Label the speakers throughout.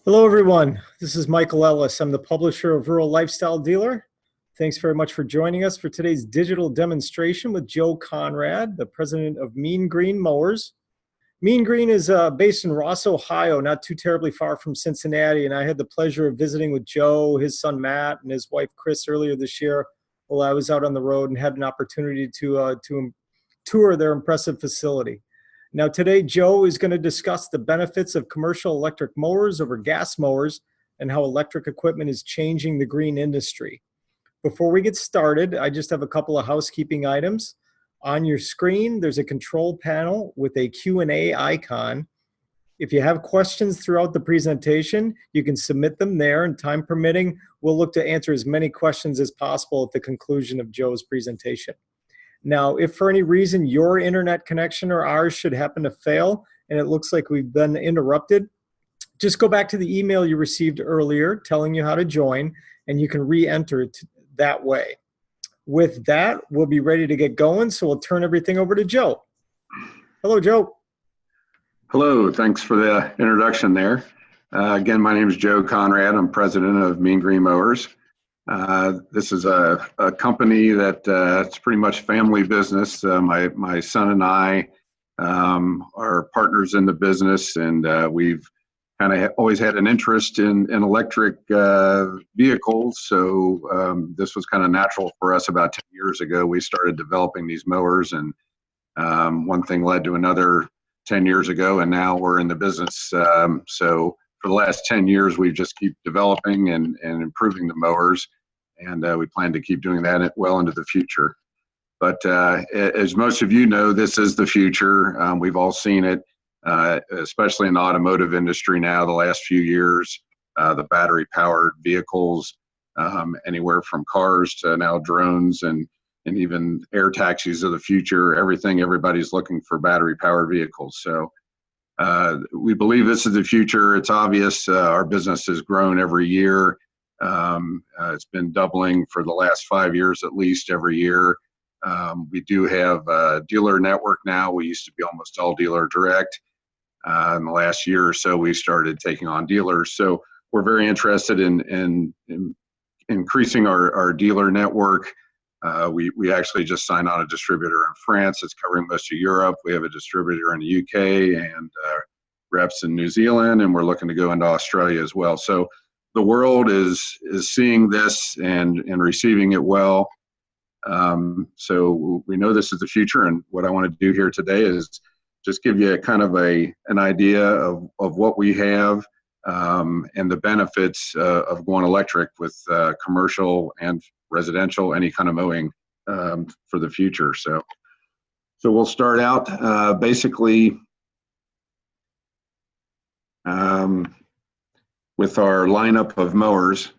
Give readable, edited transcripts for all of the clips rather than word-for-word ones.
Speaker 1: Hello, everyone. This is Michael Ellis. I'm the publisher of Rural Lifestyle Dealer. Thanks very much for joining us for today's digital demonstration with Joe Conrad, the president of Mean Green Mowers. Mean Green is based in Ross, Ohio, not too terribly far from Cincinnati. And I had the pleasure of visiting with Joe, his son Matt, and his wife Chris earlier this year while I was out on the road and had an opportunity to tour their impressive facility. Now today, Joe is going to discuss the benefits of commercial electric mowers over gas mowers and how electric equipment is changing the green industry. Before we get started, I just have a couple of housekeeping items. On your screen, there's a control panel with a Q&A icon. If you have questions throughout the presentation, you can submit them there, and time permitting, we'll look to answer as many questions as possible at the conclusion of Joe's presentation. Now, if for any reason your internet connection or ours should happen to fail and it looks like we've been interrupted, just go back to the email you received earlier telling you how to join, and you can re-enter it that way. With that, we'll be ready to get going, so we'll turn everything over to Joe. Hello, Joe.
Speaker 2: Hello, thanks for the introduction there. Again, my name is Joe Conrad. I'm president of Mean Green Mowers. This is a company that it's pretty much family business. My son and I are partners in the business, and we've kind of always had an interest in electric vehicles. So this was kind of natural for us. About 10 years ago, we started developing these mowers, and one thing led to another 10 years ago, and now we're in the business. So for the last 10 years, we've just keep developing and improving the mowers, and we plan to keep doing that well into the future. But as most of you know, this is the future. We've all seen it, especially in the automotive industry now, the last few years, the battery-powered vehicles, anywhere from cars to now drones and even air taxis of the future. Everybody's looking for battery-powered vehicles. So we believe this is the future. It's obvious. Our business has grown every year. It's been doubling for the last 5 years at least every year. We do have a dealer network now. We used to be almost all dealer direct. In the last year or so, we started taking on dealers. So we're very interested in increasing our dealer network. We actually just signed on a distributor in France. It's covering most of Europe. We have a distributor in the UK and reps in New Zealand, and we're looking to go into Australia as well. So the world is seeing this and receiving it well. So we know this is the future, and what I want to do here today is just give you kind of an idea of what we have and the benefits of going electric with commercial and residential, any kind of mowing for the future. So we'll start out basically with our lineup of mowers.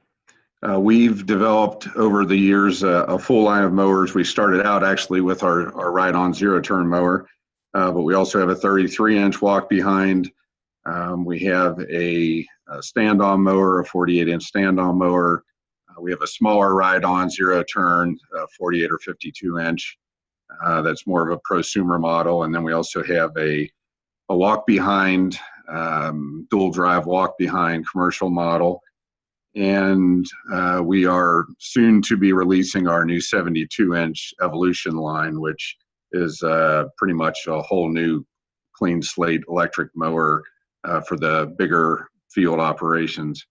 Speaker 2: We've developed over the years a full line of mowers. We started out actually with our ride-on zero-turn mower, but we also have a 33-inch walk-behind. We have a stand-on mower, a 48-inch stand-on mower. We have a smaller ride-on zero-turn, 48 or 52-inch. That's more of a prosumer model. And then we also have a walk-behind, dual-drive walk-behind commercial model. And we are soon to be releasing our new 72-inch Evolution line, which is pretty much a whole new clean slate electric mower for the bigger field operations.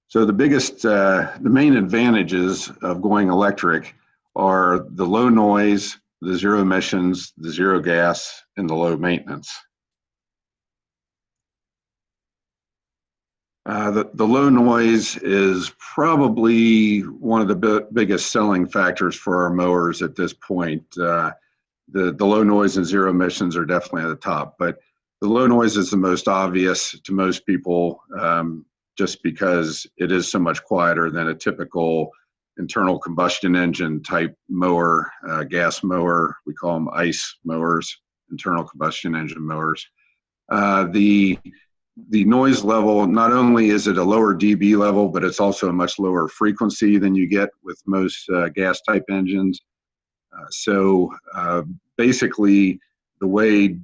Speaker 2: So the main advantages of going electric are the low noise, the zero emissions, the zero gas, and the low maintenance. The low noise is probably one of the biggest selling factors for our mowers at this point. The low noise and zero emissions are definitely at the top, but the low noise is the most obvious to most people just because it is so much quieter than a typical internal combustion engine type mower, gas mower. We call them ICE mowers, internal combustion engine mowers. The noise level, not only is it a lower dB level, but it's also a much lower frequency than you get with most gas type engines. So basically, the way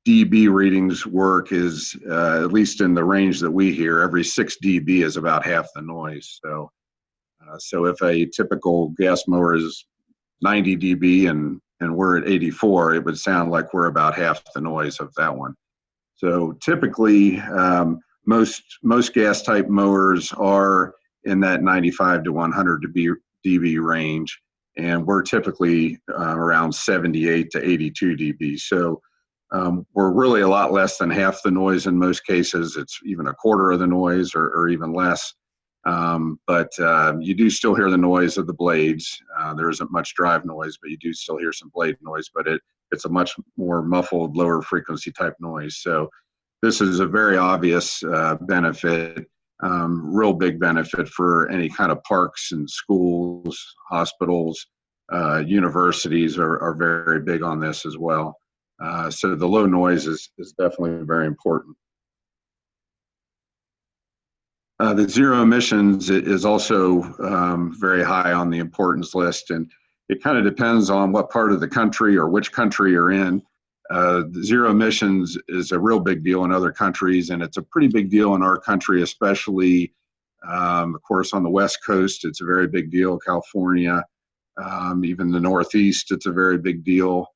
Speaker 2: dB readings work is, at least in the range that we hear, every 6 dB is about half the noise. So if a typical gas mower is 90 dB and we're at 84, it would sound like we're about half the noise of that one. So typically, most gas type mowers are in that 95 to 100 dB range, and we're typically around 78 to 82 dB. So we're really a lot less than half the noise in most cases. It's even a quarter of the noise or even less. But you do still hear the noise of the blades. There isn't much drive noise, but you do still hear some blade noise, but it's a much more muffled, lower frequency type noise. So this is a very obvious benefit, real big benefit for any kind of parks and schools, hospitals, universities are very big on this as well. So the low noise is definitely very important. The zero emissions is also very high on the importance list, and it kind of depends on what part of the country or which country you're in. Zero emissions is a real big deal in other countries, and it's a pretty big deal in our country, especially, of course, on the West Coast. It's a very big deal. California, even the Northeast, it's a very big deal.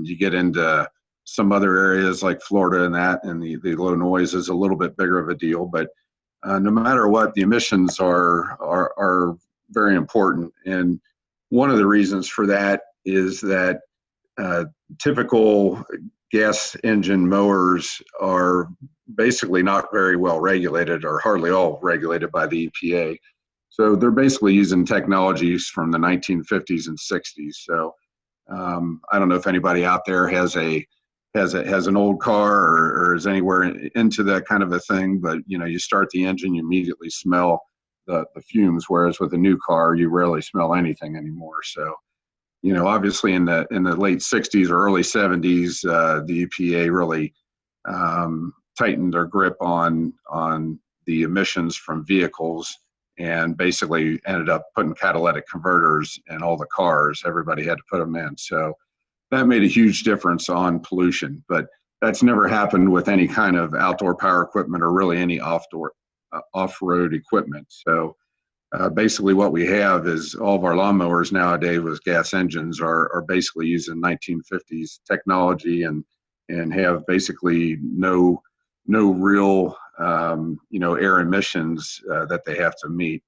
Speaker 2: You get into some other areas like Florida and the low noise is a little bit bigger of a deal, but no matter what, the emissions are very important. And one of the reasons for that is that typical gas engine mowers are basically not very well regulated or hardly all regulated by the EPA. So they're basically using technologies from the 1950s and 60s. So I don't know if anybody out there has an old car or is anywhere into that kind of a thing, but you start the engine, you immediately smell the fumes, whereas with a new car you rarely smell anything anymore. So obviously in the late 60s or early 70s, the EPA really tightened their grip on the emissions from vehicles and basically ended up putting catalytic converters in all the cars. Everybody had to put them in. So that made a huge difference on pollution, but that's never happened with any kind of outdoor power equipment or really any off-road equipment. So basically what we have is all of our lawnmowers nowadays with gas engines are basically using 1950s technology and have basically no real air emissions that they have to meet.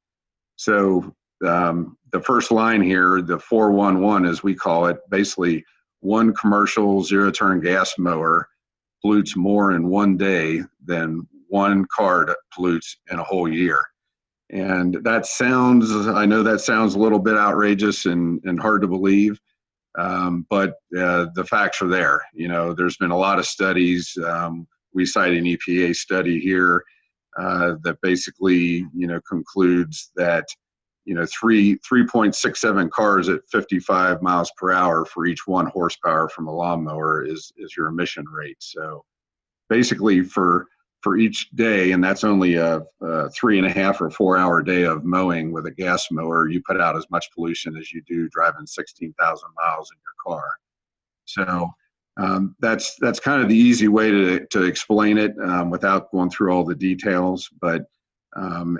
Speaker 2: So the first line here, the 411 as we call it, basically one commercial zero-turn gas mower pollutes more in one day than one car pollutes in a whole year. And I know that sounds a little bit outrageous and hard to believe, but the facts are there. There's been a lot of studies. We cite an EPA study here that basically, concludes that 3.67 cars at 55 miles per hour for each 1 horsepower from a lawnmower is your emission rate. So basically for each day, and that's only a 3.5 or 4 hour day of mowing with a gas mower, you put out as much pollution as you do driving 16,000 miles in your car. So that's kind of the easy way to explain it without going through all the details. But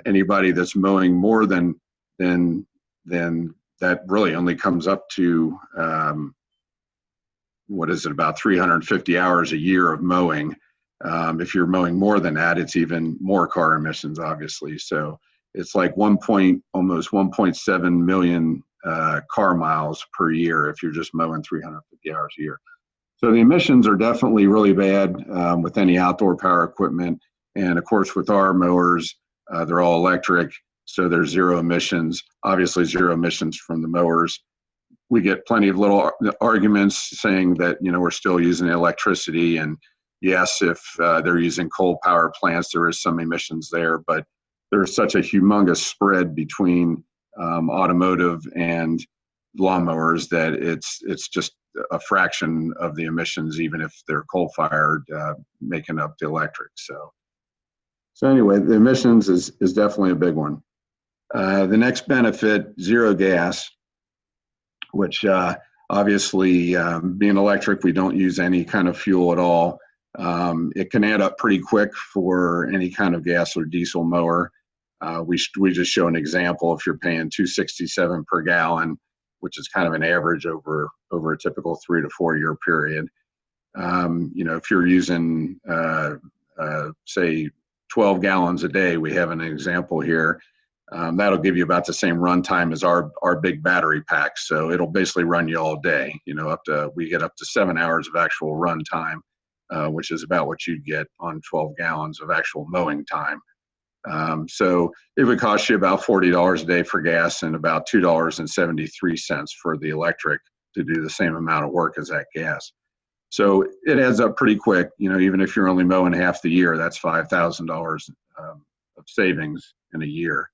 Speaker 2: anybody that's mowing more than that really only comes up to about 350 hours a year of mowing. If you're mowing more than that, it's even more car emissions, obviously. So it's like almost 1.7 million car miles per year if you're just mowing 350 hours a year. So the emissions are definitely really bad with any outdoor power equipment. And of course, with our mowers, they're all electric, so there's zero emissions. Obviously, zero emissions from the mowers. We get plenty of little arguments saying that we're still using electricity, and yes, if they're using coal power plants, there is some emissions there, but there's such a humongous spread between automotive and lawnmowers that it's just a fraction of the emissions, even if they're coal-fired, making up the electric. So anyway, the emissions is definitely a big one. The next benefit, zero gas, which Obviously, being electric, we don't use any kind of fuel at all. It can add up pretty quick for any kind of gas or diesel mower. We just show an example. If you're paying $2.67 per gallon, which is kind of an average over a typical 3 to 4 year period. If you're using say 12 gallons a day, we have an example here. That'll give you about the same run time as our big battery packs. So it'll basically run you all day. We get up to 7 hours of actual run time, which is about what you'd get on 12 gallons of actual mowing time. So it would cost you about $40 a day for gas and about $2.73 for the electric to do the same amount of work as that gas. So it adds up pretty quick. Even if you're only mowing half the year, that's $5,000 of savings in a year.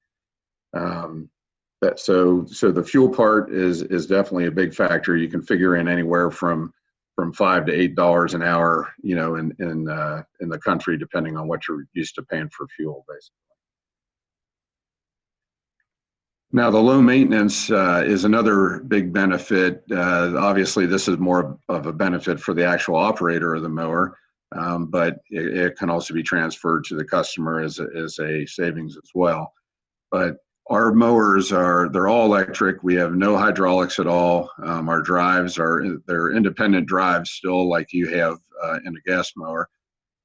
Speaker 2: So the fuel part is definitely a big factor. You can figure in anywhere from $5 to $8 an hour, in the country, depending on what you're used to paying for fuel, basically. Now, the low maintenance is another big benefit. Obviously, this is more of a benefit for the actual operator of the mower, but it can also be transferred to the customer as a savings as well. But our mowers they're all electric. We have no hydraulics at all. Our drives they're independent drives still, like you have in a gas mower,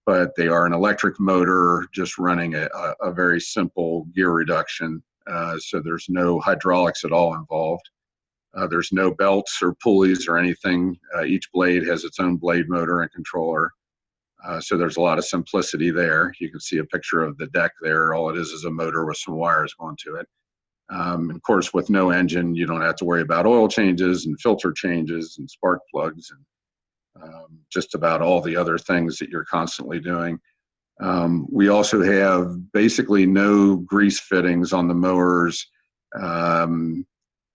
Speaker 2: but they are an electric motor just running a very simple gear reduction. So there's no hydraulics at all involved. There's no belts or pulleys or anything. Each blade has its own blade motor and controller. So there's a lot of simplicity there. You can see a picture of the deck there. All it is a motor with some wires going to it. Of course, with no engine, you don't have to worry about oil changes and filter changes and spark plugs and just about all the other things that you're constantly doing. We also have basically no grease fittings on the mowers.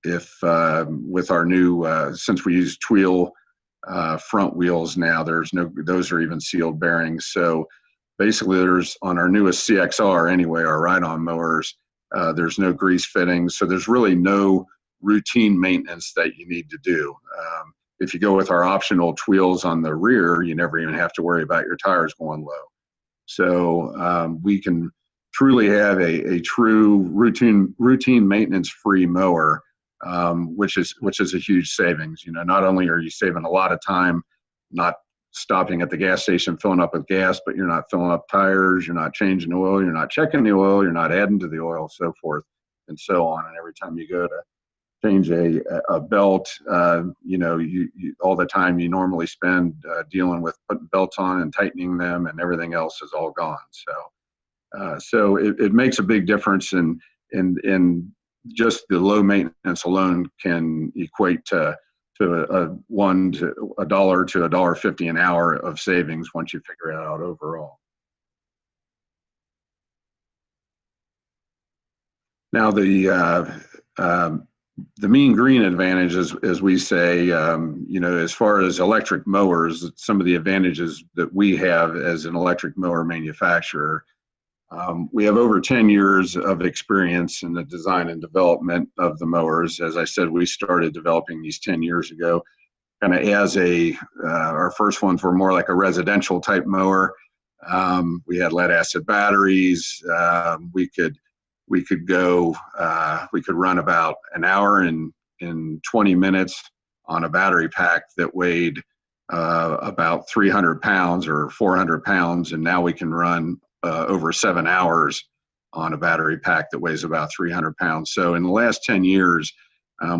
Speaker 2: With our new, since we use Tweel front wheels now, those are even sealed bearings. So basically on our newest CXR anyway, our ride-on mowers, there's no grease fittings. So there's really no routine maintenance that you need to do. If you go with our optional Tweels on the rear, you never even have to worry about your tires going low. So we can truly have a true routine maintenance-free mower, which is a huge savings. Not only are you saving a lot of time, not stopping at the gas station filling up with gas, but you're not filling up tires, you're not changing the oil, you're not checking the oil, you're not adding to the oil, so forth and so on. And every time you go to change a belt, you all the time you normally spend dealing with putting belts on and tightening them, and everything else is all gone. So it makes a big difference, in just the low maintenance alone can equate to $1 to $1.50 an hour of savings once you figure it out overall. Now the mean green advantage, as we say, as far as electric mowers, some of the advantages that we have as an electric mower manufacturer, we have over 10 years of experience in the design and development of the mowers. As I said, we started developing these 10 years ago, kind of as our first ones were more like a residential type mower. We had lead acid batteries. We could run about an hour and 20 minutes on a battery pack that weighed about 300 pounds or 400 pounds. And now we can run over 7 hours on a battery pack that weighs about 300 pounds. So in the last 10 years,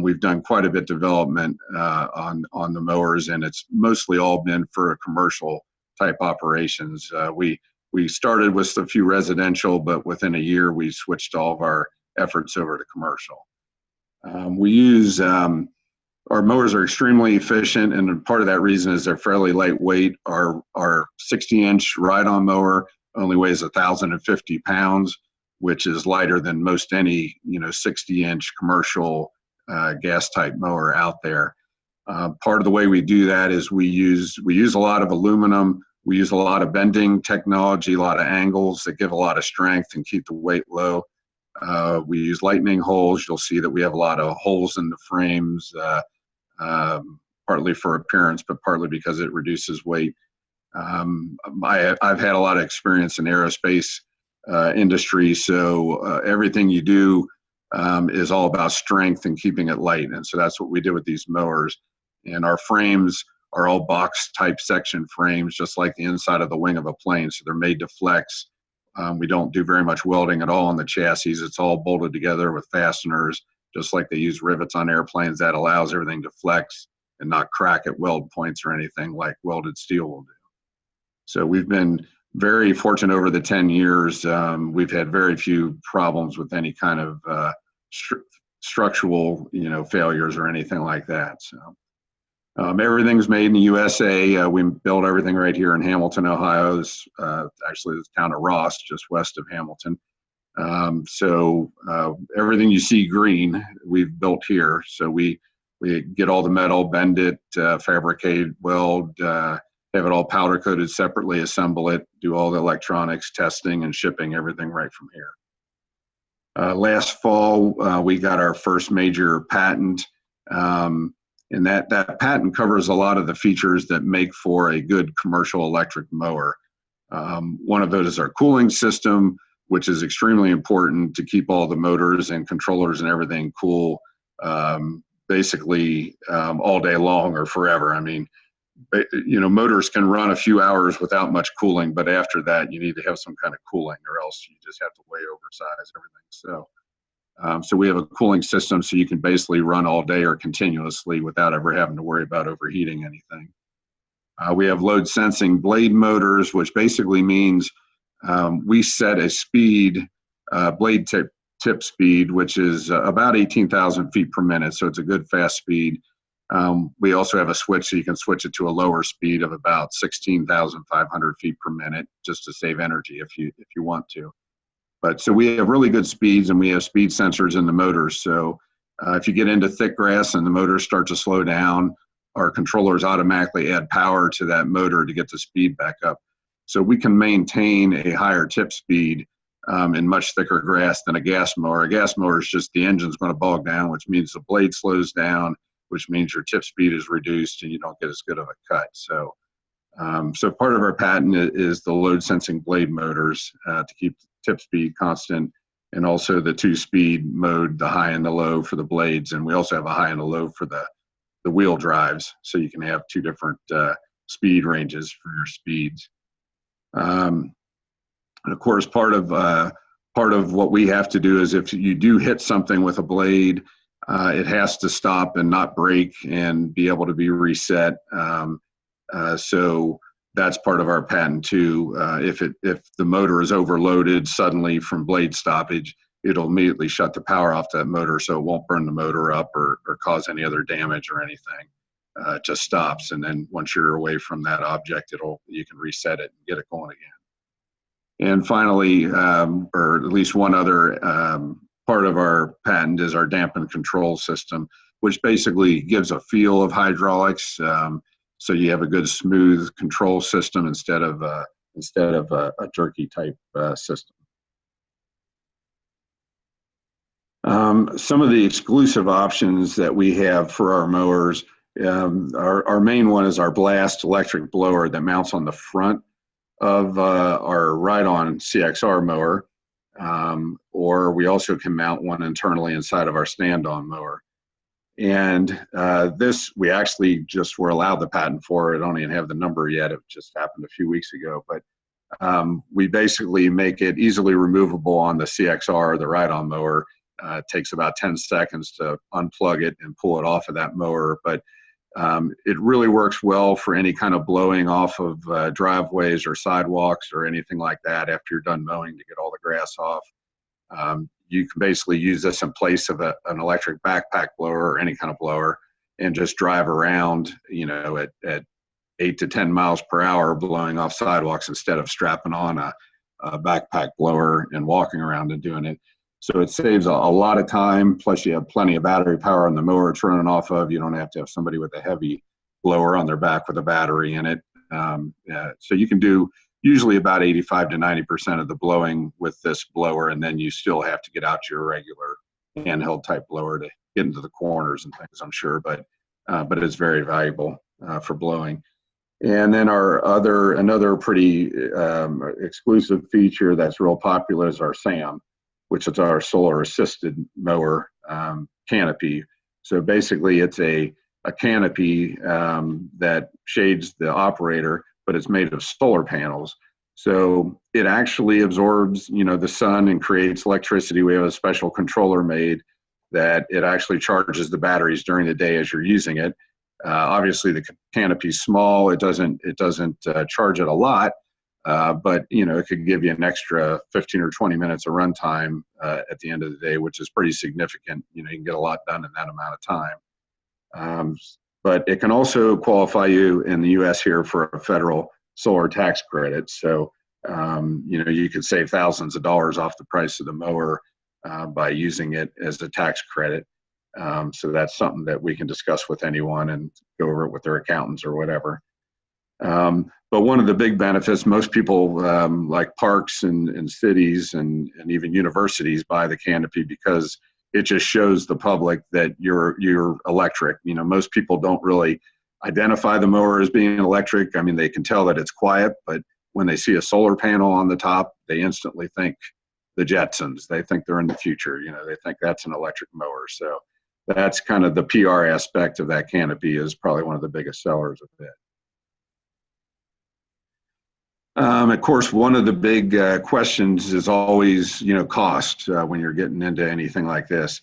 Speaker 2: we've done quite a bit of development on the mowers, and it's mostly all been for commercial type operations. We started with a few residential, but within a year, we switched all of our efforts over to commercial. Our mowers are extremely efficient, and part of that reason is they're fairly lightweight. Our 60-inch ride-on mower only weighs 1,050 pounds, which is lighter than most any 60-inch commercial gas-type mower out there. Part of the way we do that is we use a lot of aluminum. We use a lot of bending technology, a lot of angles that give a lot of strength and keep the weight low. We use lightning holes. You'll see that we have a lot of holes in the frames. partly for appearance, but partly because it reduces weight. I've had a lot of experience in aerospace industry, so everything you do is all about strength and keeping it light. And so that's what we did with these mowers. And our frames are all box type section frames, just like the inside of the wing of a plane. So they're made to flex. We don't do very much welding at all on the chassis. It's all bolted together with fasteners, just like they use rivets on airplanes. That allows everything to flex and not crack at weld points or anything like welded steel will do. So we've been very fortunate over the 10 years. We've had very few problems with any kind of structural, failures or anything like that. So everything's made in the USA. We build everything right here in Hamilton, Ohio. Actually, the town of Ross, just west of Hamilton. So everything you see green, we've built here. So we get all the metal, bend it, fabricate, weld, have it all powder coated separately, assemble it, do all the electronics, testing, and shipping everything right from here. Last fall, we got our first major patent, and that patent covers a lot of the features that make for a good commercial electric mower. One of those is our cooling system, which is extremely important to keep all the motors and controllers and everything cool, basically all day long or forever. I mean, motors can run a few hours without much cooling, but after that, you need to have some kind of cooling, or else you just have to way oversize everything. So we have a cooling system, so you can basically run all day or continuously without ever having to worry about overheating anything. We have load sensing blade motors, which basically means we set a speed, blade tip speed, which is about 18,000 feet per minute. So it's a good fast speed. We also have a switch, so you can switch it to a lower speed of about 16,500 feet per minute, just to save energy if you want to. But so we have really good speeds, and we have speed sensors in the motors. So if you get into thick grass and the motors start to slow down, our controllers automatically add power to that motor to get the speed back up. So we can maintain a higher tip speed in much thicker grass than a gas mower. A gas mower is just the engine's going to bog down, which means the blade slows down, which means your tip speed is reduced and you don't get as good of a cut. So part of our patent is the load sensing blade motors to keep tip speed constant, and also the 2-speed mode, the high and the low for the blades. And we also have a high and a low for the wheel drives, so you can have 2 different speed ranges for your speeds. And of course, part of what we have to do is if you do hit something with a blade, it has to stop and not break and be able to be reset. So that's part of our patent too. If the motor is overloaded suddenly from blade stoppage, it'll immediately shut the power off that motor, so it won't burn the motor up or cause any other damage or anything. It just stops, and then once you're away from that object, you can reset it and get it going again. And finally, or at least one other part of our patent is our dampen control system, which basically gives a feel of hydraulics. So you have a good smooth control system instead of a jerky type system. Some of the exclusive options that we have for our mowers, our main one is our Blast electric blower that mounts on the front of our ride-on CXR mower, or we also can mount one internally inside of our stand-on mower. And this, we actually just were allowed the patent for it. I don't even have the number yet. It just happened a few weeks ago. But we basically make it easily removable on the CXR, the ride-on mower. It takes about 10 seconds to unplug it and pull it off of that mower. But it really works well for any kind of blowing off of driveways or sidewalks or anything like that after you're done mowing to get all the grass off. You can basically use this in place of an electric backpack blower or any kind of blower and just drive around, at 8 to 10 miles per hour blowing off sidewalks instead of strapping on a backpack blower and walking around and doing it. So it saves a lot of time, plus you have plenty of battery power on the mower it's running off of. You don't have to have somebody with a heavy blower on their back with a battery in it. So you can do usually about 85 to 90% of the blowing with this blower, and then you still have to get out your regular handheld type blower to get into the corners and things, I'm sure. But but it's very valuable for blowing. And then another pretty exclusive feature that's real popular is our SAM, which is our solar assisted mower canopy. So basically it's a canopy that shades the operator, but it's made of solar panels. So it actually absorbs, the sun and creates electricity. We have a special controller made that it actually charges the batteries during the day as you're using it. Obviously, the canopy is small. It doesn't charge it a lot, but it could give you an extra 15 or 20 minutes of runtime at the end of the day, which is pretty significant. You can get a lot done in that amount of time. But it can also qualify you in the U.S. here for a federal solar tax credit. So you could save thousands of dollars off the price of the mower by using it as a tax credit. So that's something that we can discuss with anyone and go over it with their accountants or whatever. But one of the big benefits, most people like parks and cities and even universities buy the canopy because it just shows the public that you're electric. Most people don't really identify the mower as being electric. I mean, they can tell that it's quiet, but when they see a solar panel on the top, they instantly think the Jetsons. They think they're in the future. They think that's an electric mower. So that's kind of the PR aspect of that canopy is probably one of the biggest sellers of it. Of course, one of the big questions is always, cost when you're getting into anything like this.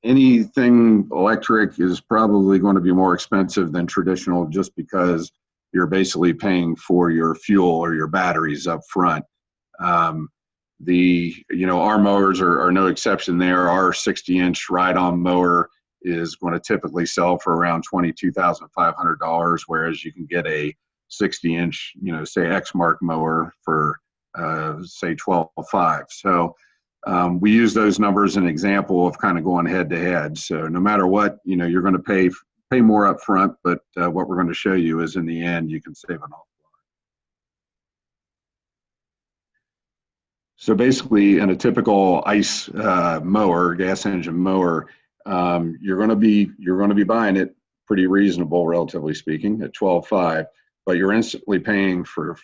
Speaker 2: Anything electric is probably going to be more expensive than traditional just because you're basically paying for your fuel or your batteries up front. Our mowers are no exception there. Our 60-inch ride-on mower is going to typically sell for around $22,500, whereas you can get a 60-inch, say Exmark mower for say $12,500. So we use those numbers as an example of kind of going head to head. So no matter what, you're going to pay more up front, but what we're going to show you is in the end, you can save an awful lot. So basically, in a typical ICE mower, gas engine mower, you're going to be buying it pretty reasonable, relatively speaking, at $12,500. But you're instantly paying for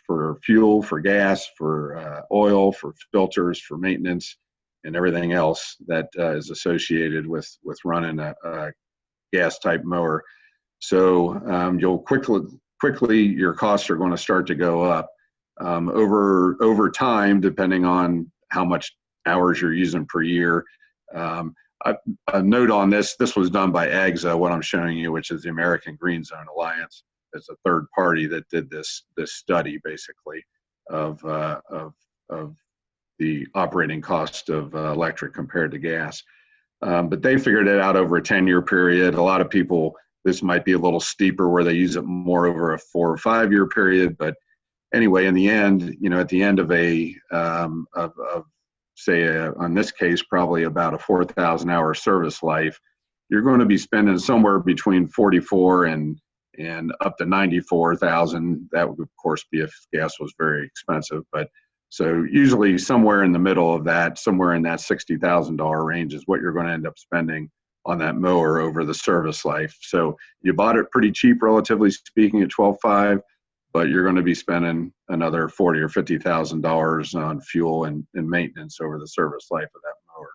Speaker 2: fuel, for gas, for oil, for filters, for maintenance, and everything else that is associated with running a gas type mower. So you'll quickly your costs are going to start to go up over time, depending on how much hours you're using per year. A note on this was done by AGSA, what I'm showing you, which is the American Green Zone Alliance. It's a third party that did this study basically of the operating cost of electric compared to gas. But they figured it out over a 10-year period. A lot of people, this might be a little steeper where they use it more over a 4 or 5 year period. But anyway, in the end, at the end of on this case, probably about a 4,000 hour service life, you're going to be spending somewhere between 44 and up to 94,000. That would of course be if gas was very expensive, but so usually somewhere in the middle of that, somewhere in that $60,000 range is what you're going to end up spending on that mower over the service life. So you bought it pretty cheap, relatively speaking, at $12,500, but you're going to be spending another $40,000 or $50,000 on fuel and maintenance over the service life of that mower.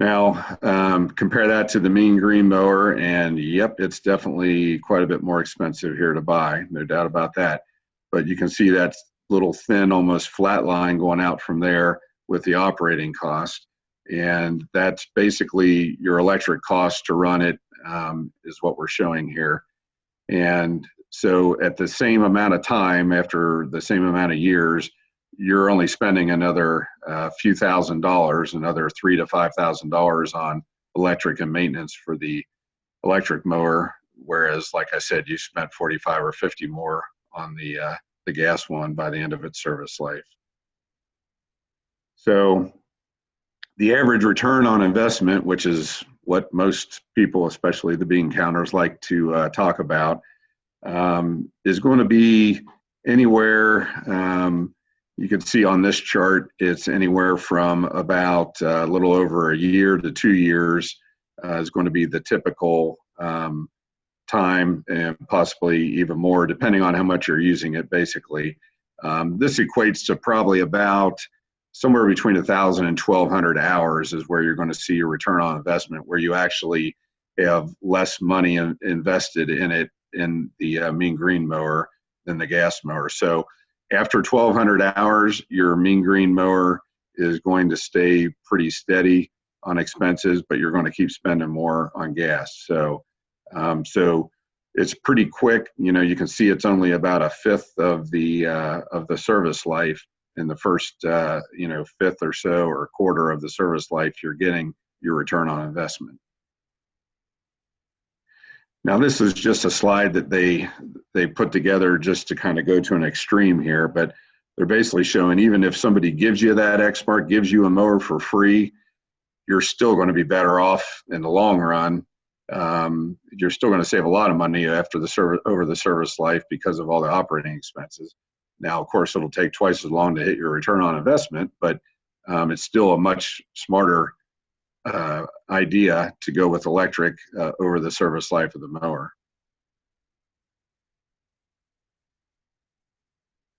Speaker 2: Now, compare that to the Mean Green mower, and yep, it's definitely quite a bit more expensive here to buy, no doubt about that. But you can see that little thin, almost flat line going out from there with the operating cost. And that's basically your electric cost to run it, is what we're showing here. And so at the same amount of time, after the same amount of years, you're only spending another few $1,000s, another $3,000 to $5,000 on electric and maintenance for the electric mower. Whereas, like I said, you spent 45 or 50 more on the gas one by the end of its service life. So the average return on investment, which is what most people, especially the bean counters, like to talk about, is going to be anywhere, you can see on this chart, it's anywhere from about a little over a year to 2 years is going to be the typical time, and possibly even more depending on how much you're using it. Basically, this equates to probably about somewhere between 1,000 and 1,200 hours is where you're going to see your return on investment, where you actually have less money invested in it in the Mean Green mower than the gas mower. So after 1,200 hours, your Mean Green mower is going to stay pretty steady on expenses, but you're going to keep spending more on gas. So it's pretty quick. You know, you can see it's only about a fifth of the service life. In the first fifth or so, or quarter of the service life, you're getting your return on investment. Now, this is just a slide that they put together just to kind of go to an extreme here, but they're basically showing even if somebody gives you that Exmark, gives you a mower for free, you're still going to be better off in the long run. You're still going to save a lot of money after over the service life because of all the operating expenses. Now, of course, it'll take twice as long to hit your return on investment, but it's still a much smarter idea to go with electric over the service life of the mower.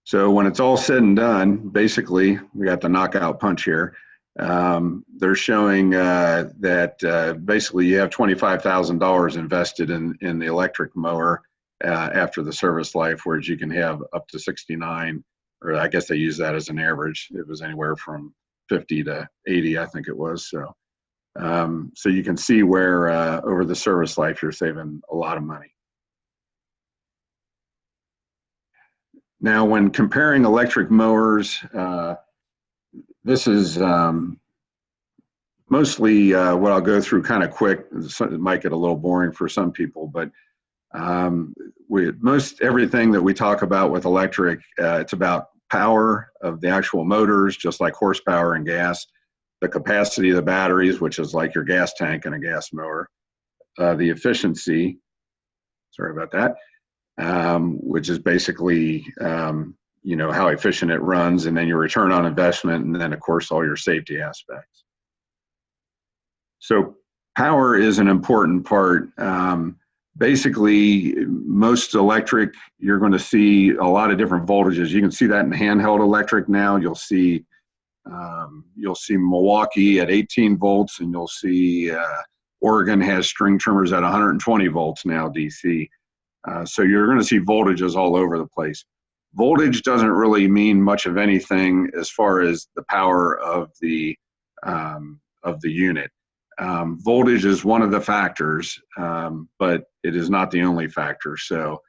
Speaker 2: So when it's all said and done, basically, we got the knockout punch here. They're showing that basically you have $25,000 invested in the electric mower after the service life, whereas you can have up to 69, or I guess they use that as an average. It was anywhere from 50 to 80, I think it was. So, so you can see where over the service life you're saving a lot of money. Now, when comparing electric mowers, this is mostly what I'll go through kind of quick. It might get a little boring for some people, but everything that we talk about with electric, it's about power of the actual motors, just like horsepower and gas, the capacity of the batteries, which is like your gas tank in a gas mower, the efficiency, sorry about that, which is basically how efficient it runs, and then your return on investment, and then of course all your safety aspects. So power is an important part. Basically, most electric, you're going to see a lot of different voltages. You can see that in handheld electric now. You'll see Milwaukee at 18 volts, and you'll see Oregon has string trimmers at 120 volts now, DC. So you're going to see voltages all over the place. Voltage doesn't really mean much of anything as far as the power of the unit. Voltage is one of the factors, but it is not the only factor. So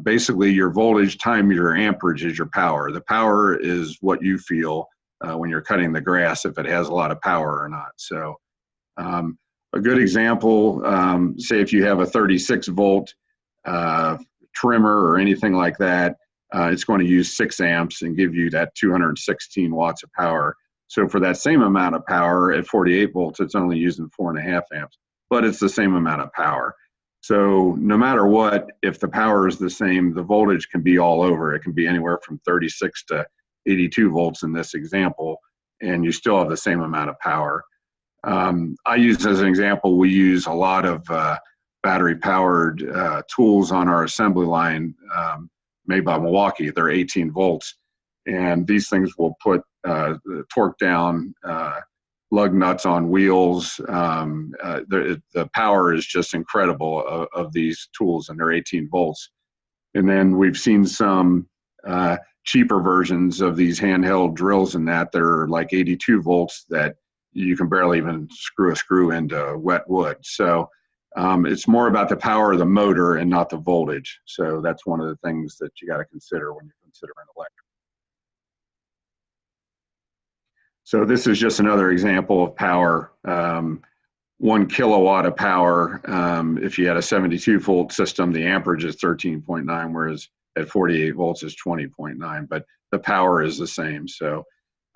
Speaker 2: basically your voltage times your amperage is your power. The power is what you feel when you're cutting the grass, if it has a lot of power or not. So a good example, say if you have a 36 volt trimmer or anything like that, it's going to use 6 amps and give you that 216 watts of power. So for that same amount of power at 48 volts, it's only using 4.5 amps, but it's the same amount of power. So no matter what, if the power is the same, the voltage can be all over. It can be anywhere from 36 to 82 volts in this example, and you still have the same amount of power. I use as an example, we use a lot of battery powered tools on our assembly line made by Milwaukee. They're 18 volts. And these things will put torque down lug nuts on wheels. The power is just incredible of these tools, and they're 18 volts. And then we've seen some cheaper versions of these handheld drills and that are like 82 volts that you can barely even screw a screw into wet wood. So it's more about the power of the motor and not the voltage. So that's one of the things that you got to consider when you're considering electric. So this is just another example of power. 1 kilowatt of power, if you had a 72 volt system, the amperage is 13.9, whereas at 48 volts is 20.9, but the power is the same. So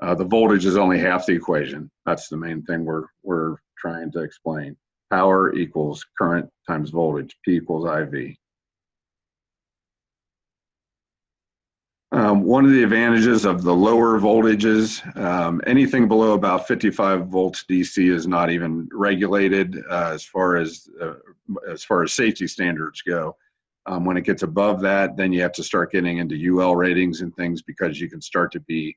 Speaker 2: the voltage is only half the equation. That's the main thing we're trying to explain. Power equals current times voltage, P equals IV. One of the advantages of the lower voltages, anything below about 55 volts DC is not even regulated as far as safety standards go. When it gets above that, then you have to start getting into UL ratings and things because you can start to be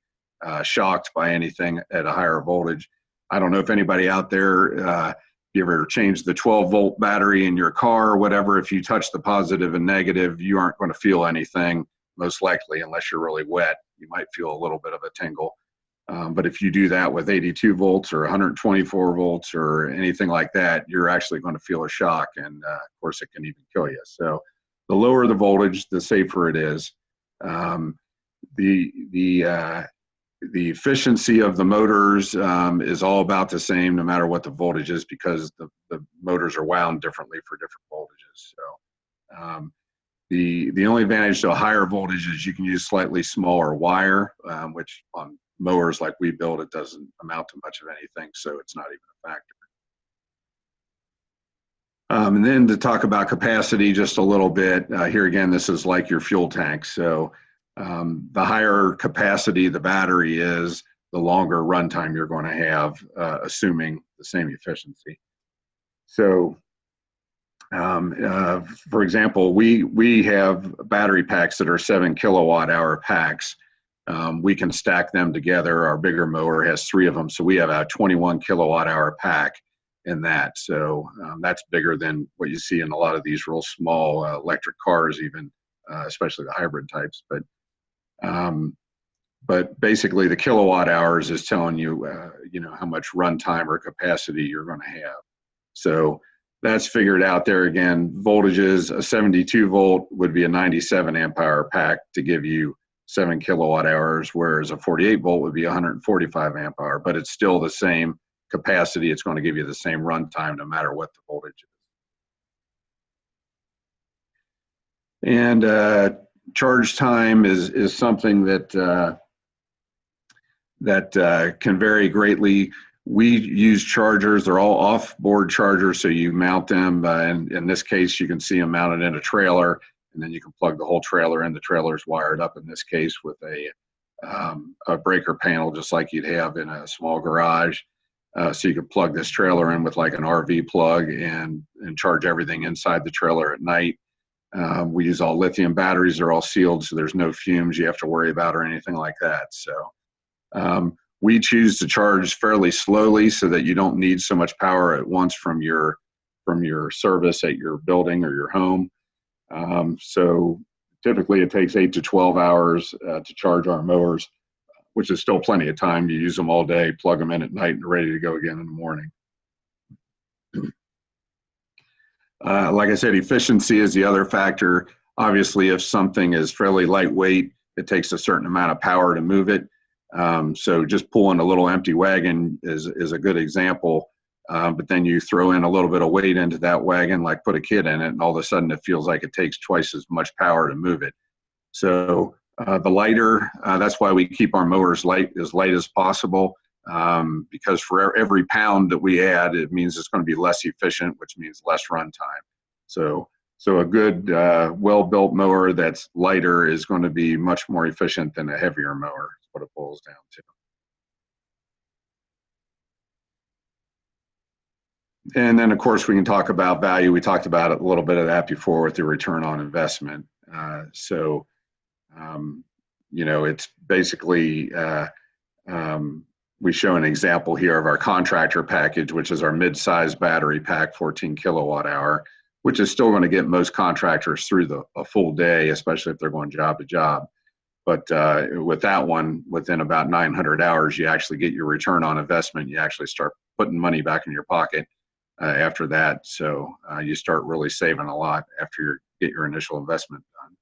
Speaker 2: shocked by anything at a higher voltage. I don't know if anybody out there, you ever changed the 12-volt battery in your car or whatever. If you touch the positive and negative, you aren't going to feel anything, most likely, unless you're really wet. You might feel a little bit of a tingle. But if you do that with 82 volts or 124 volts or anything like that, you're actually going to feel a shock. And of course, it can even kill you. So the lower the voltage, the safer it is. The efficiency of the motors is all about the same no matter what the voltage is, because the motors are wound differently for different voltages. So the only advantage to a higher voltage is you can use slightly smaller wire, which on mowers like we build, it doesn't amount to much of anything, so it's not even a factor. And then to talk about capacity just a little bit, here again, this is like your fuel tank. So the higher capacity the battery is, the longer runtime you're going to have, assuming the same efficiency. So, for example, we have battery packs that are 7 kilowatt-hour packs. We can stack them together. Our bigger mower has 3 of them, so we have a 21 kilowatt-hour pack in that. So that's bigger than what you see in a lot of these real small electric cars, even especially the hybrid types. But basically, the kilowatt hours is telling you, how much runtime or capacity you're going to have. So that's figured out there. Again, voltages, a 72 volt would be a 97 amp hour pack to give you 7 kilowatt hours, whereas a 48 volt would be 145 amp hour, but it's still the same capacity. It's going to give you the same runtime no matter what the voltage is. And charge time is something that can vary greatly. We use chargers. They're all off-board chargers, so you mount them. And in this case, you can see them mounted in a trailer, and then you can plug the whole trailer in. The trailer's wired up in this case with a breaker panel, just like you'd have in a small garage. So you can plug this trailer in with like an RV plug and charge everything inside the trailer at night. We use all lithium batteries. They're all sealed, so there's no fumes you have to worry about or anything like that. So we choose to charge fairly slowly so that you don't need so much power at once from your service at your building or your home. So typically it takes 8 to 12 hours to charge our mowers, which is still plenty of time. You use them all day, plug them in at night, and ready to go again in the morning. Like I said, efficiency is the other factor. Obviously, if something is fairly lightweight, it takes a certain amount of power to move it. So just pulling a little empty wagon is a good example. But then you throw in a little bit of weight into that wagon, like put a kid in it, and all of a sudden it feels like it takes twice as much power to move it. So the lighter, that's why we keep our mowers light as possible, because for every pound that we add, it means it's going to be less efficient, which means less runtime. So a good, well-built mower that's lighter is going to be much more efficient than a heavier mower. That's what it boils down to. And then, of course, we can talk about value. We talked about a little bit of that before with the return on investment. It's basically, we show an example here of our contractor package, which is our mid-size battery pack, 14 kilowatt hour, which is still going to get most contractors through a full day, especially if they're going job to job. But with that one, within about 900 hours, you actually get your return on investment. You actually start putting money back in your pocket after that. So you start really saving a lot after you get your initial investment done.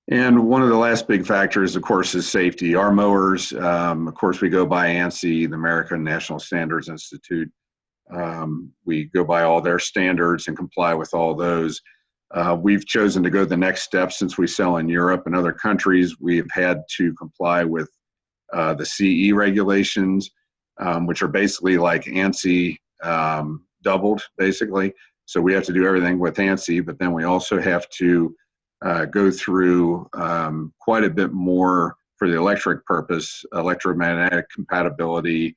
Speaker 2: And one of the last big factors, of course, is safety. Our mowers, of course, we go by ANSI, the American National Standards Institute. We go by all their standards and comply with all those. We've chosen to go the next step since we sell in Europe and other countries. We've had to comply with the CE regulations, which are basically like ANSI doubled, basically. So we have to do everything with ANSI, but then we also have to go through quite a bit more for the electric purpose, electromagnetic compatibility.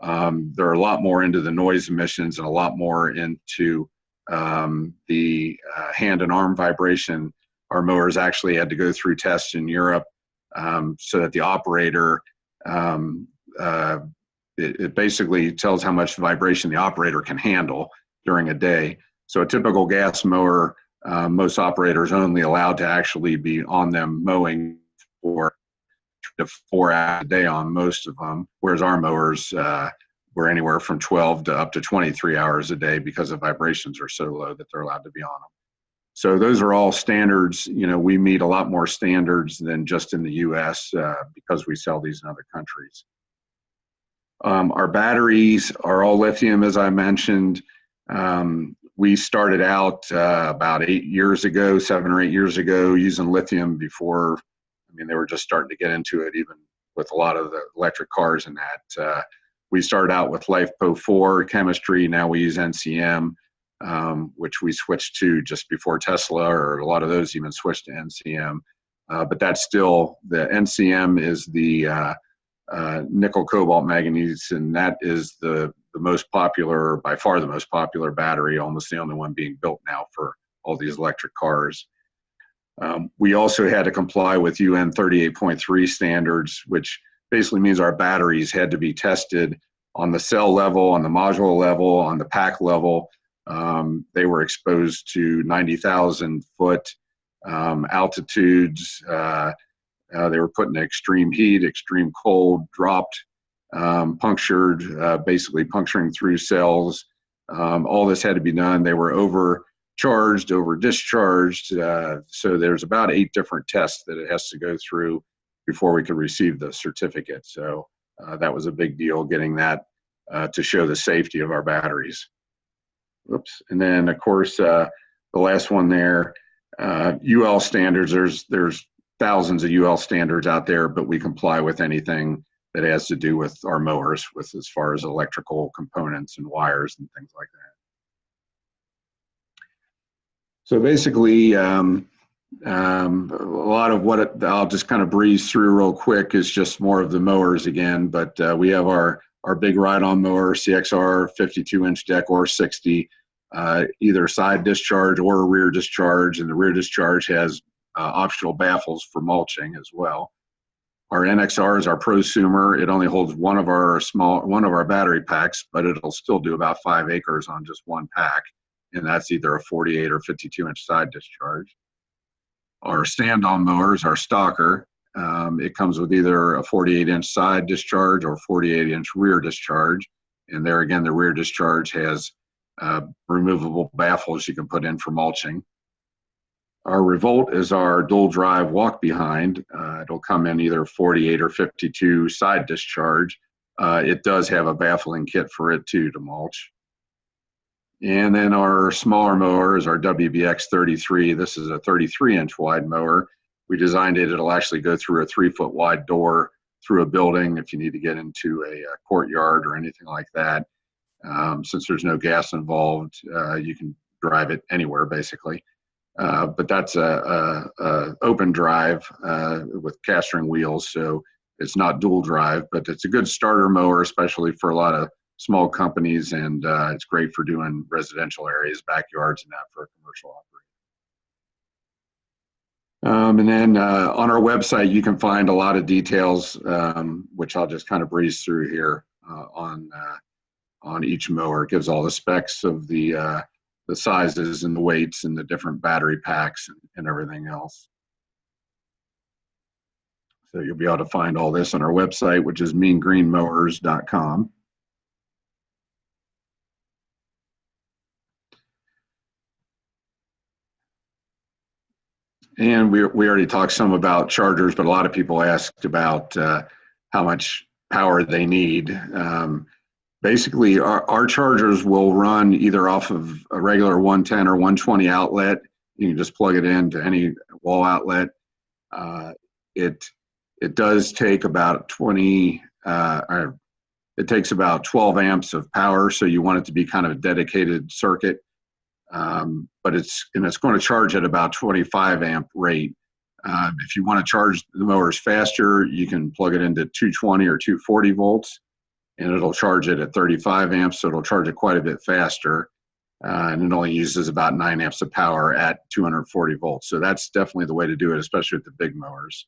Speaker 2: They're a lot more into the noise emissions and a lot more into the hand and arm vibration. Our mowers actually had to go through tests in Europe so that the operator, it basically tells how much vibration the operator can handle during a day. So a typical gas mower, most operators only allowed to actually be on them mowing for 4 hours a day on most of them, whereas our mowers were anywhere from 12 to up to 23 hours a day because the vibrations are so low that they're allowed to be on them. So those are all standards. You know, we meet a lot more standards than just in the US because we sell these in other countries. Our batteries are all lithium, as I mentioned. We started out about 7 or 8 years ago, using lithium before, I mean, they were just starting to get into it, even with a lot of the electric cars and that. We started out with LiFePO4 chemistry. Now we use NCM, which we switched to just before Tesla, or a lot of those even switched to NCM. But that's still, the NCM is the nickel, cobalt, manganese, and that is the most popular, by far the most popular battery, almost the only one being built now for all these electric cars. We also had to comply with UN 38.3 standards, which basically means our batteries had to be tested on the cell level, on the module level, on the pack level. They were exposed to 90,000 foot altitudes. They were put in extreme heat, extreme cold, dropped, punctured, basically puncturing through cells. All this had to be done. They were overcharged, over discharged. So there's about 8 different tests that it has to go through before we could receive the certificate. So that was a big deal, getting that to show the safety of our batteries. Oops. And then, of course, the last one there, UL standards. There's thousands of UL standards out there, but we comply with anything that has to do with our mowers, with as far as electrical components and wires and things like that. So basically, a lot of what I'll just kind of breeze through real quick is just more of the mowers again, but we have our big ride-on mower, CXR, 52-inch deck or 60, either side discharge or rear discharge, and the rear discharge has optional baffles for mulching as well. Our NXR is our prosumer. It only holds one of our battery packs, but it'll still do about 5 acres on just one pack, and that's either a 48 or 52-inch side discharge. Our stand-on mower is our stalker. It comes with either a 48-inch side discharge or 48-inch rear discharge, and there again, the rear discharge has removable baffles you can put in for mulching. Our Revolt is our dual drive walk behind. It'll come in either 48 or 52 side discharge. It does have a baffling kit for it too to mulch. And then our smaller mower is our WBX 33. This is a 33-inch wide mower. We designed it. It'll actually go through a 3-foot wide door through a building if you need to get into a courtyard or anything like that. Since there's no gas involved, you can drive it anywhere basically. But that's a open drive with cast ring wheels, so it's not dual drive, but it's a good starter mower, especially for a lot of small companies, and it's great for doing residential areas, backyards, and that for a commercial operator. And then on our website, you can find a lot of details, which I'll just kind of breeze through here on each mower. It gives all the specs of the sizes and the weights and the different battery packs and everything else. So you'll be able to find all this on our website, which is meangreenmowers.com. And we already talked some about chargers, but a lot of people asked about how much power they need. Basically, our chargers will run either off of a regular 110 or 120 outlet. You can just plug it into any wall outlet. It does take about it takes about 12 amps of power, so you want it to be kind of a dedicated circuit. But it's going to charge at about 25 amp rate. If you want to charge the mowers faster, you can plug it into 220 or 240 volts, and it'll charge it at 35 amps, so it'll charge it quite a bit faster. And it only uses about 9 amps of power at 240 volts. So that's definitely the way to do it, especially with the big mowers.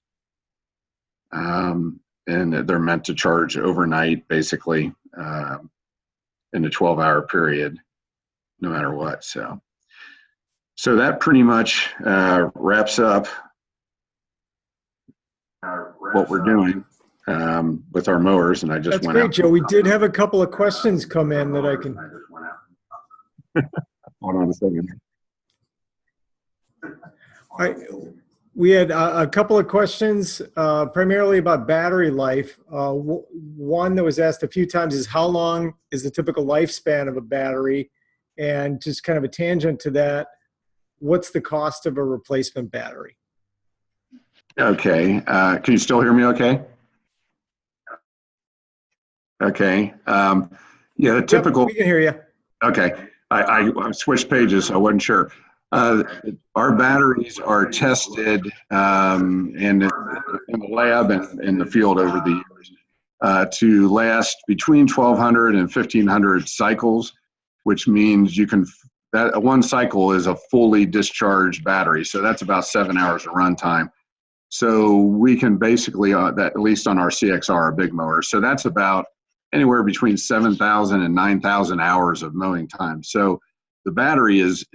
Speaker 2: And they're meant to charge overnight, basically, in a 12-hour period, no matter what. So that pretty much wraps up what we're doing with our mowers. And I just
Speaker 1: That's
Speaker 2: went
Speaker 1: great,
Speaker 2: out.
Speaker 1: Joe. We did have a couple of questions come in that I can.
Speaker 2: Hold on a second.
Speaker 1: All right. We had a couple of questions, primarily about battery life. One that was asked a few times is how long is the typical lifespan of a battery? And just kind of a tangent to that, what's the cost of a replacement battery?
Speaker 2: Okay. Can you still hear me okay? Okay. Yeah, the typical.
Speaker 1: Yep, we can hear you.
Speaker 2: Okay. I switched pages, so I wasn't sure. Our batteries are tested in the lab and in the field over the years to last between 1,200 and 1,500 cycles, which means that one cycle is a fully discharged battery. So that's about 7 hours of runtime. So we can basically, that at least on our CXR, our big mower, so that's about anywhere between 7,000 and 9,000 hours of mowing time. So the battery is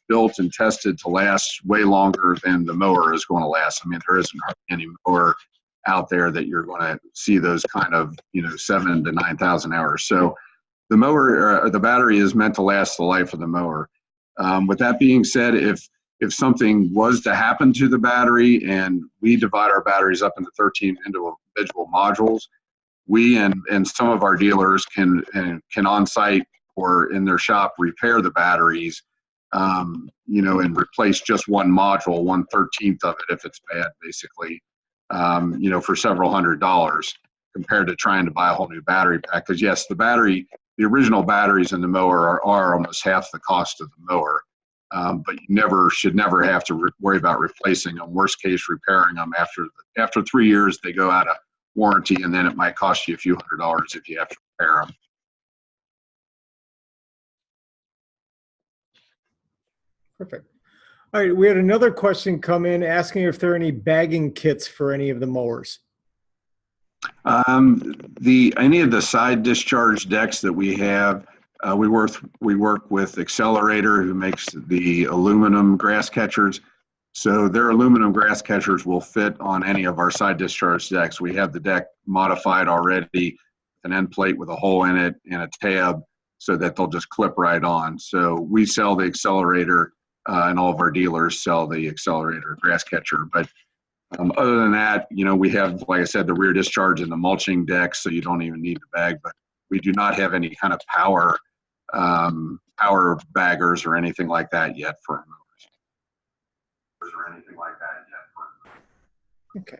Speaker 2: built and tested to last way longer than the mower is going to last. I mean, there isn't any mower out there that you're going to see those kind of 7,000 to 9,000 hours. So the mower, the battery is meant to last the life of the mower. With that being said, if something was to happen to the battery, and we divide our batteries up into 13 individual modules, we and some of our dealers can on site or in their shop repair the batteries, and replace just one module, 1/13 of it if it's bad, basically, for several $100s compared to trying to buy a whole new battery pack. Because yes, the original batteries in the mower are almost half the cost of the mower. But you should never have to worry about replacing them. Worst case, repairing them after 3 years, they go out of warranty, and then it might cost you a few $100s if you have to repair them.
Speaker 1: Perfect. All right, we had another question come in asking if there are any bagging kits for any of the mowers.
Speaker 2: Any of the side discharge decks that we have, we work with Accelerator, who makes the aluminum grass catchers. So their aluminum grass catchers will fit on any of our side discharge decks. We have the deck modified already, an end plate with a hole in it and a tab so that they'll just clip right on. So we sell the Accelerator, and all of our dealers sell the Accelerator grass catcher. But other than that, we have, like I said, the rear discharge and the mulching deck, so you don't even need the bag. But we do not have any kind of power baggers or anything like that yet for our mowers.
Speaker 1: Okay.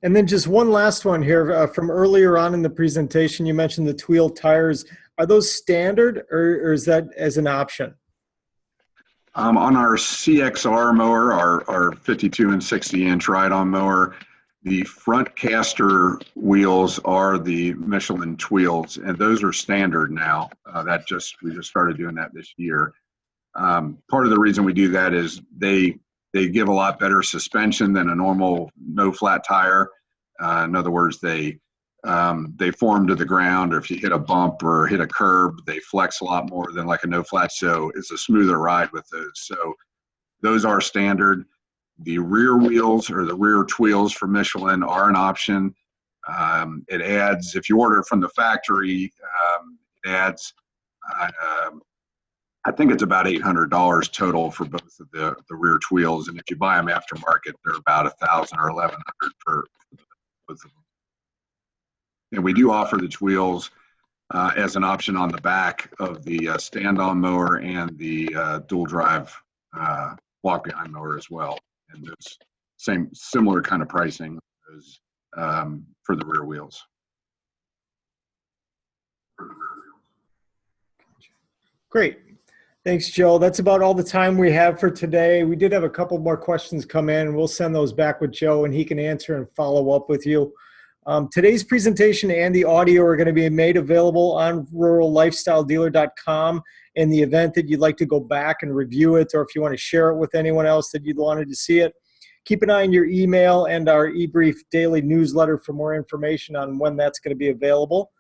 Speaker 1: And then just one last one here from earlier on in the presentation. You mentioned the Tweel tires. Are those standard, or is that as an option?
Speaker 2: On our CXR mower, our 52 and 60 inch ride-on mower, the front caster wheels are the Michelin Tweels, and those are standard now. We just started doing that this year. Part of the reason we do that is they give a lot better suspension than a normal no flat tire. In other words, they form to the ground, or if you hit a bump or hit a curb, they flex a lot more than like a no flat. So it's a smoother ride with those. So those are standard. The rear wheels or the rear Tweels for Michelin are an option. It adds, if you order from the factory, it adds, I think it's about $800 total for both of the rear Tweels. And if you buy them aftermarket, they're about $1,000 or $1,100 for both of them. And we do offer the Tweels as an option on the back of the stand-on mower and the dual drive walk-behind mower as well. And those similar kind of pricing as, for the rear wheels.
Speaker 1: Great. Thanks, Joe. That's about all the time we have for today. We did have a couple more questions come in, and we'll send those back with Joe, and he can answer and follow up with you. Today's presentation and the audio are going to be made available on rurallifestyledealer.com in the event that you'd like to go back and review it, or if you want to share it with anyone else that you'd wanted to see it. Keep an eye on your email and our eBrief daily newsletter for more information on when that's going to be available.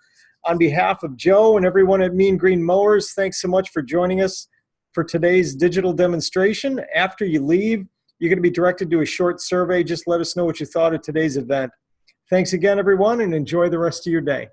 Speaker 1: On behalf of Joe and everyone at Mean Green Mowers, thanks so much for joining us for today's digital demonstration. After you leave, you're going to be directed to a short survey. Just let us know what you thought of today's event. Thanks again, everyone, and enjoy the rest of your day.